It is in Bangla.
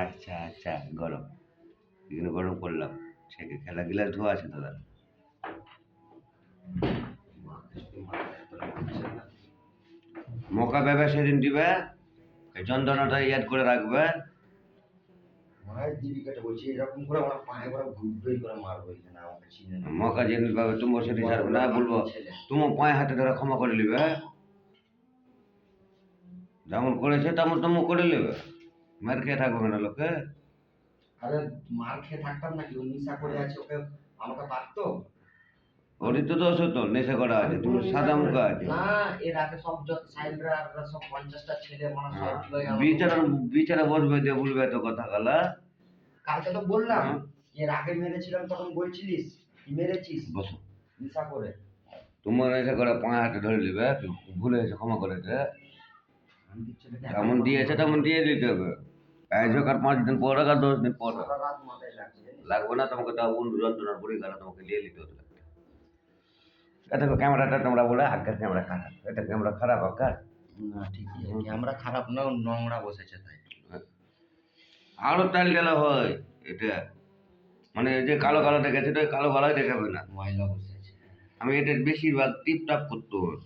আচ্ছা আচ্ছা গরম এখানে গরম করলাম ছেঁকে খেলা গিলাস ধোয়া আছে দাদা মকা ভেবে সেদিন দিবে এই যন্ত্রণাটা ইয়াদ করে রাখবে মকা জিনিস পাবে তুমি সেটি ছাড়বে না বলবো তোমার পায়ে হাতে ধরে ক্ষমা করে নিবে যেমন করেছে তেমন তুমি করে নেবে মার খেয়ে থাকবে না লোকে আরে মার খেয়ে থাকতাম নাকি ও নিশা করে আছে ওকে আমাকে পারতো ওরই তো দোষ হতো নেশা করা আছে তুমি সাদা মুখ আছে না এর আগে সব যত সাইলরা সব 50টা ছেলে মানে সব লই বিচারা বিচারা বসবে যে বলবে তো কথা গালা কালকে তো বললাম এর আগে মেরেছিলাম তখন বলছিলিস কি মেরেছিস বসো নিশা করে তোমার নেশা করে পায়ে হাতে ধরে নিবে ভুলে এসে ক্ষমা করেছে যেমন দিয়েছে তেমন দিয়ে দিতে হবে আয়োজক আর 5 দিন পর আর 10 দিন পর রাত মাথায় লাগছে লাগবে না তোমাকে তাও যন্ত্রণার পরি গেল তোমাকে নিয়ে নিতে হতো এটা ক্যামেরাটা তোমরা বলে আগের ক্যামেরা খারাপ এটা ক্যামেরা খারাপ আকার না ঠিকই ক্যামেরা খারাপ না নোংরা বসেছে তাই আরো তাল গেলা হয় এটা মানে যে কালো কালো দেখেছে তো কালো কালোই দেখাবে না ময়লা বসেছে আমি এটা বেশিরভাগ টিপ টাপ করতে হবে